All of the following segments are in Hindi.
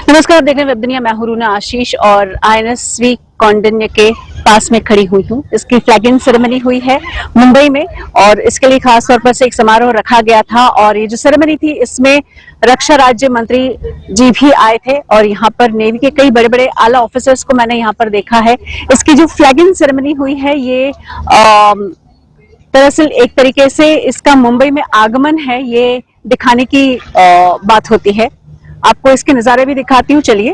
नमस्कार, आप देख रहे हैं वेब दुनिया। मैं हूं रूना आशीष और आईएनएसवी कौंडिन्य के पास में खड़ी हुई हूं। इसकी फ्लैगिंग सेरेमनी हुई है मुंबई में और इसके लिए खास तौर पर से एक समारोह रखा गया था और ये जो सेरेमनी थी इसमें रक्षा राज्य मंत्री जी भी आए थे और यहाँ पर नेवी के कई बड़े बड़े आला ऑफिसर्स को मैंने यहाँ पर देखा है। इसकी जो फ्लैगिंग सेरेमनी हुई है ये दरअसल एक तरीके से इसका मुंबई में आगमन है ये दिखाने की बात होती है। आपको इसके नजारे भी दिखाती हूँ, चलिए।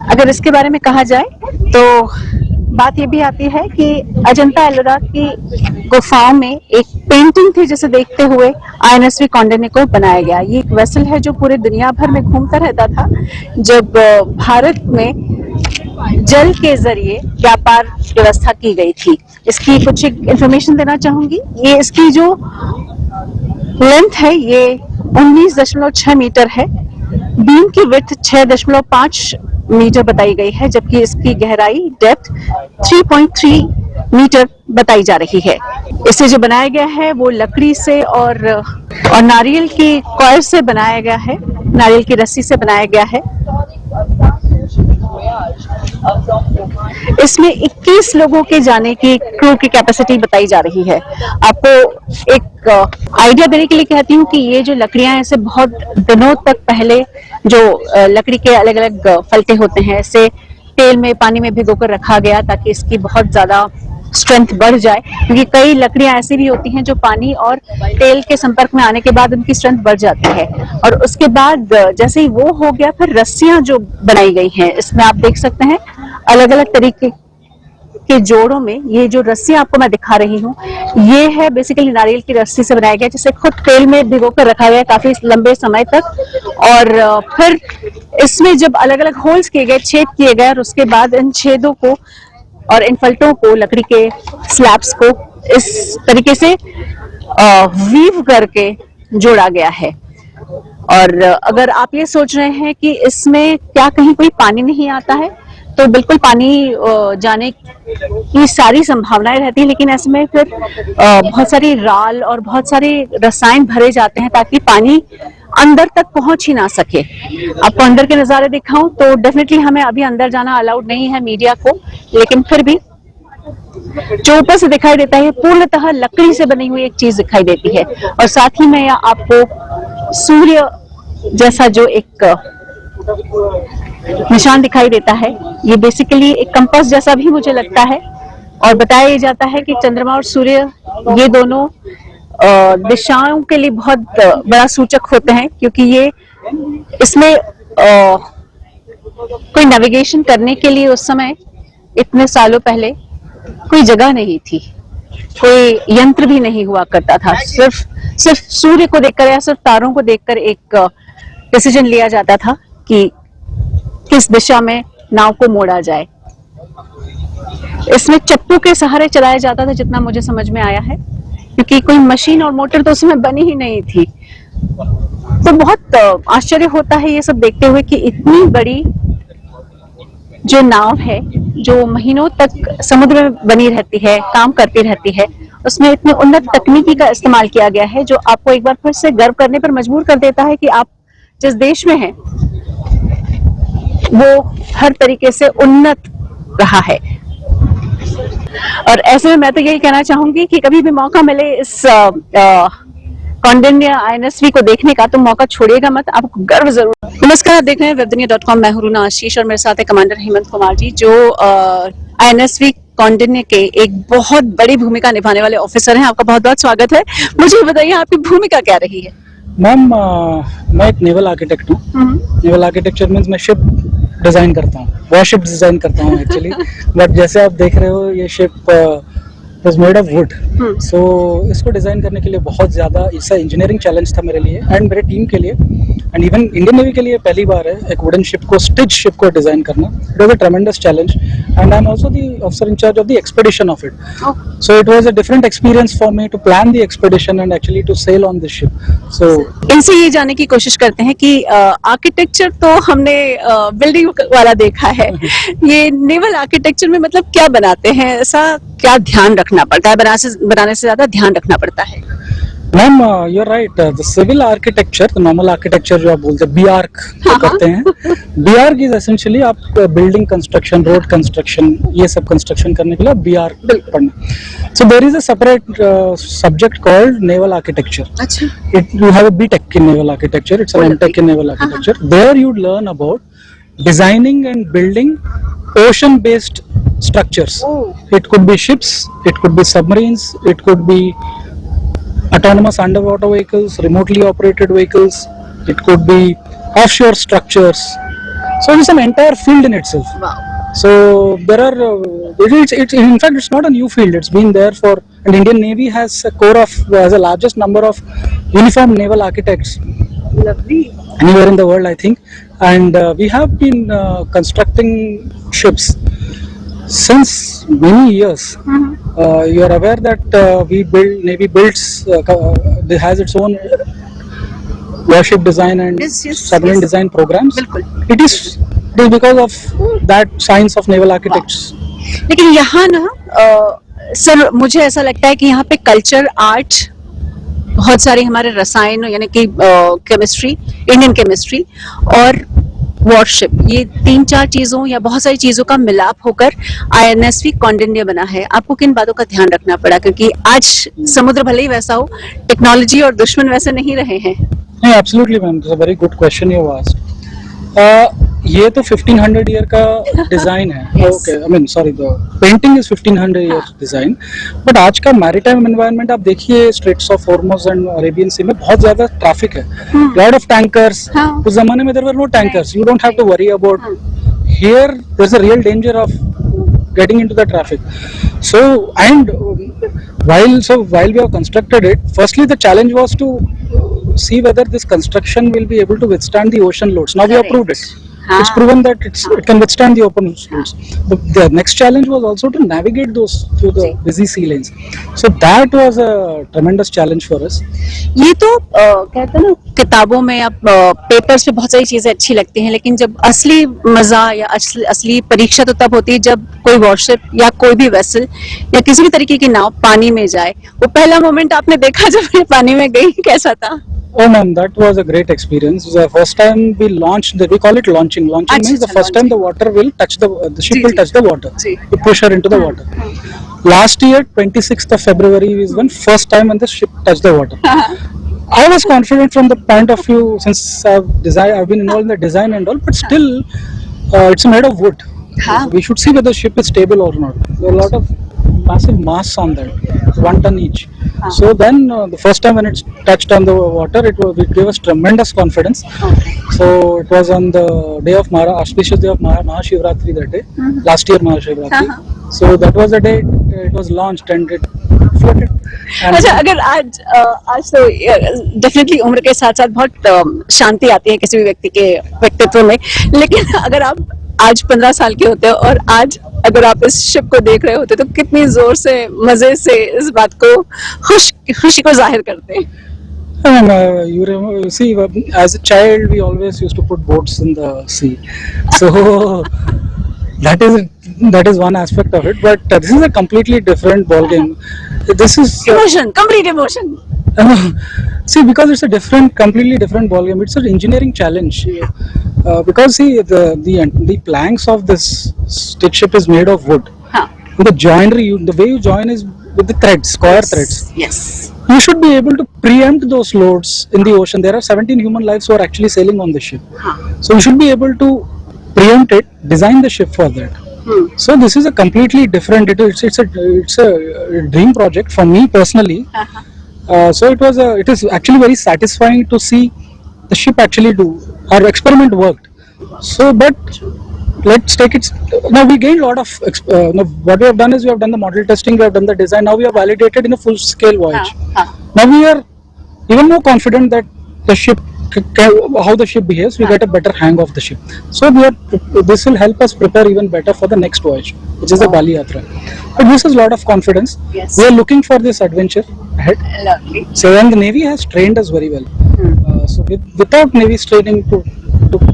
अगर इसके बारे में कहा जाए तो बात ये भी आती है कि अजंता एलोरा की गुफाओं में एक पेंटिंग थी जिसे देखते हुए आईएनएसवी कौंडिन्य को बनाया गया। ये एक वेसल है जो पूरे दुनिया भर में घूमता रहता था। जब भारत में जल के जरिए व्यापार व्यवस्था की गई थी। इसकी कुछ इंफॉर्मेशन देना चाहूंगी। ये इसकी जो लेंथ है ये 19.6 मीटर है। बीम की विड्थ 6.5 मीटर बताई गई है, जबकि इसकी गहराई डेप्थ 3.3 मीटर बताई जा रही है। इसे जो बनाया गया है वो लकड़ी से और नारियल की कॉयर से बनाया गया है, नारियल की रस्सी से बनाया गया है। इसमें 21 लोगों के जाने की क्रू की कैपेसिटी बताई जा रही है। आपको एक आइडिया देने के लिए कहती हूँ कि ये जो लकड़ियां हैं इसे बहुत दिनों तक पहले जो लकड़ी के अलग अलग फलके होते हैं इसे तेल में पानी में भिगोकर रखा गया ताकि इसकी बहुत ज्यादा स्ट्रेंथ बढ़ जाए, क्योंकि कई लकड़ियां ऐसी भी होती हैं जो पानी और तेल के संपर्क में आने के बाद उनकी स्ट्रेंथ बढ़ जाती है। और उसके बाद जैसे ही वो हो गया फिर रस्सियां जो बनाई गई हैं इसमें आप देख सकते हैं अलग अलग तरीके के जोड़ों में ये जो रस्सियां आपको मैं दिखा रही हूँ ये है बेसिकली नारियल की रस्सी से बनाया गया, जिसे खुद तेल में भिगो कर रखा गया काफी लंबे समय तक। और फिर इसमें जब अलग अलग होल्स किए गए, छेद किए गए और उसके बाद इन छेदों को और इन फलटों को, लकड़ी के स्लैब्स को इस तरीके से वीव करके जोड़ा गया है। और अगर आप ये सोच रहे हैं कि इसमें क्या कहीं कोई पानी नहीं आता है, तो बिल्कुल पानी जाने की सारी संभावनाएं रहती है, लेकिन इसमें फिर बहुत सारी राल और बहुत सारे रसायन भरे जाते हैं ताकि पानी अंदर तक पहुंच ही ना सके। आपको अंदर के नजारे दिखाऊं तो डेफिनेटली हमें अभी अंदर जाना अलाउड नहीं है मीडिया को, लेकिन फिर भी जो ऊपर से दिखाई देता है पूर्णतः लकड़ी से बनी हुई एक चीज दिखाई देती है। और साथ ही में यहाँ आपको सूर्य जैसा जो एक निशान दिखाई देता है, ये बेसिकली एक कंपास जैसा भी मुझे लगता है। और बताया जाता है कि चंद्रमा और सूर्य ये दोनों दिशाओं के लिए बहुत बड़ा सूचक होते हैं, क्योंकि ये इसमें कोई नेविगेशन करने के लिए उस समय इतने सालों पहले कोई जगह नहीं थी, कोई यंत्र भी नहीं हुआ करता था। सिर्फ सूर्य को देखकर या सिर्फ तारों को देखकर एक डिसीजन लिया जाता था कि किस दिशा में नाव को मोड़ा जाए। इसमें चप्पू के सहारे चलाया जाता था जितना मुझे समझ में आया है, क्योंकि कोई मशीन और मोटर तो उसमें बनी ही नहीं थी। तो बहुत आश्चर्य होता है ये सब देखते हुए कि इतनी बड़ी जो नाव है जो महीनों तक समुद्र में बनी रहती है, काम करती रहती है, उसमें इतनी उन्नत तकनीकी का इस्तेमाल किया गया है जो आपको एक बार फिर से गर्व करने पर मजबूर कर देता है कि आप जिस देश में हैं वो हर तरीके से उन्नत रहा है। और ऐसे में मैं तो यही कहना चाहूंगी कि कभी भी मौका मिले इस कौंडिन्य आईएनएसवी को देखने का तो मौका छोड़िएगा मत, आपको गर्व जरूर। नमस्कार, आप देख रहे हैं webdunia.com। मैं हूं रूना आशीष और मेरे साथ है कमांडर हेमंत कुमार जी, जो आईएनएसवी कौंडिन्य के एक बहुत बड़ी भूमिका निभाने वाले ऑफिसर हैं। आपका बहुत बहुत स्वागत है। मुझे बताइए आपकी भूमिका क्या रही है? मैम, मैं एक नेवल आर्किटेक्ट हूँ। नेवल आर्किटेक्चर मीन्स मैं शिप डिजाइन करता हूँ, वॉरशिप डिजाइन करता हूँ एक्चुअली। बट जैसे आप देख रहे हो ये ship was made of wood. So इसको डिजाइन करने के लिए बहुत ज्यादा इसका इंजीनियरिंग चैलेंज था मेरे लिए एंड मेरे टीम के लिए एंड इवन इंडियन नेवी के लिए पहली बार है एक वुडन शिप को, स्टिच शिप को डिजाइन करना। It was a tremendous challenge and I am also the officer in charge of the expedition of it. So it was a different experience for me to plan the expedition and actually to sail on this ship. सो इनसे ये जानने की कोशिश करते हैं कि आर्किटेक्चर तो हमने बिल्डिंग वाला देखा है, ये नेवल आर्किटेक्चर में मतलब क्या बनाते हैं, ऐसा क्या ध्यान रखना पड़ता है? बनाने से ज्यादा ध्यान रखना पड़ता है? Ma'am you are right, the civil architecture, the normal architecture जो आप बोलते हैं बी आर्क करते हैं, बी आर्क इज एसेंशियली आप बिल्डिंग कंस्ट्रक्शन, रोड कंस्ट्रक्शन, ये सब कंस्ट्रक्शन करने के लिए बी आर्क पढ़ना. So there is a separate subject called naval architecture. अच्छा. It you have a BTech in naval architecture. It's an MTech in naval architecture. There you learn about designing and building ocean-based structures. Oh. It could be ships, it could be submarines, it could be autonomous underwater vehicles, remotely operated vehicles. It could be offshore structures. So it's an entire field in itself. Wow. So there are, it's in fact it's not a new field. It's been there for, and Indian Navy has a core of, has the largest number of uniform naval architects Lovely. anywhere in the world, I think. And we have been constructing ships since many years. You are aware that Navy builds, has its own warship design and Yes, submarine yes. design programs. बिल्कुल. It is because of that science of naval architects. लेकिन यहाँ ना सर मुझे ऐसा लगता है कि यहाँ पे कल्चर, आर्ट, बहुत सारे हमारे रसायन यानी कि केमिस्ट्री, इंडियन केमिस्ट्री और वॉरशिप, ये 3-4 चीजों या बहुत सारी चीजों का मिलाप होकर INSV कौंडिन्य बना है. आपको किन बातों का ध्यान रखना पड़ा, क्योंकि आज समुद्र भले ही वैसा हो, टेक्नोलॉजी और दुश्मन वैसे नहीं रहे हैं. नहीं, absolutely ma'am, it's a very good question you asked. ये तो 1500 ईयर का डिजाइन है. Yes. Okay, I mean sorry, the painting is 1500 year design. But आज का मैरीटाइम एनवायरनमेंट आप देखिए, straits of Hormuz and Arabian sea में बहुत ज्यादा ट्रैफिक है, लॉट ऑफ टैंकर्स. हाँ. उस जमाने में there were no tankers, you don't have to worry about. Here there is a real danger of getting into the traffic. So and while we have constructed it, firstly the challenge was to see whether this construction will be able to withstand the ocean loads. Now we have proved it. It's proven that it can withstand the open loads. The next challenge was also to navigate those through the busy sea lanes. So that was a tremendous challenge for us. ये तो कहते हैं ना, किताबों में या पेपर्स पे बहुत सारी चीजें अच्छी लगती हैं, लेकिन जब असली मजा या असली परीक्षा तो तब होती है जब कोई वॉरशिप या कोई भी वेसल या किसी भी तरीके की नाव पानी में जाए. वो पहला मोमेंट आपने देखा जब ये पानी में गई, कैसा था? Oh man, that was a great experience. The first time we launched, we call it launching. Launching means the first time the water will touch the ship will touch the water. You push her into the water. Last year, 26th of February is when first time when the ship touched the water. I was confident from the point of view, since I've been involved in the design and all, but still, it's made of wood. We should see whether the ship is stable or not. There are a lot of massive mass on that, 1 ton each. So then, the first time when it touched on the water, it gave us tremendous confidence. So it was on the day of auspicious day of Mahashivratri that day, last year Mahashivratri. So that was the day it was launched and it floated. And अच्छा, अगर आज तो डेफिनेटली उम्र के साथ साथ बहुत शांति आती है किसी भी व्यक्ति के व्यक्तित्व में, लेकिन अगर आप आज 15 साल के होते हो और आज अगर आप इस शिप को देख रहे होते तो कितनी जोर से, मजे से इस बात को, खुशी को जाहिर करते हैं? you see, as a child, we always used to put boats in the sea. So that is one aspect of it. But this is a completely different ball game. This is Emotion, complete emotion. see, because it's a completely different ball game. It's an engineering challenge. Because see, the planks of this stick ship is made of wood. हाँ. The joinery, the way you join is with the threads, square threads. Yes. You should be able to preempt those loads in the ocean. There are 17 human lives who are actually sailing on the ship. So you should be able to preempt it, design the ship for that. So this is a completely different. It's a dream project for me personally. So it is actually very satisfying to see the ship actually do. Our experiment worked. So, but let's take it. Now we gained a lot of. Now what we have done is we have done the model testing, we have done the design. Now we have validated in a full-scale voyage. Now we are even more confident that the ship, how the ship behaves, we get a better hang of the ship. So this will help us prepare even better for the next voyage, which is the Bali Yatra. But this is a lot of confidence. Yes. We are looking for this adventure ahead. Lovely. So and the Navy has trained us very well. So without Navy's training to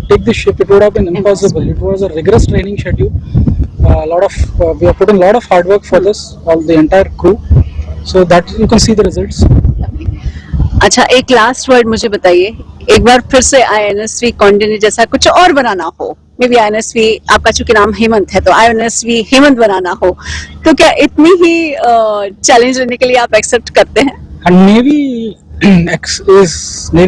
take this ship, it would have been impossible. It was a rigorous training schedule. We have put in a lot of hard work for this, all the entire crew. So that you can see the results. अच्छा, एक लास्ट वर्ड मुझे बताइए, एक बार फिर से आईएनएसवी कौंडिन्य जैसा कुछ और बनाना हो, मे बी आईएनएसवी, आपका चूंकि नाम हेमंत है तो आईएनएसवी हेमंत बनाना हो, तो क्या इतनी ही चैलेंज लेने के लिए आप एक्सेप्ट करते हैं? And Navy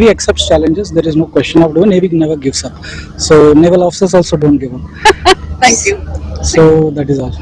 accepts challenges. There is no question of doing. Navy never gives up. So naval officers also don't give up. Thank you. So that is all.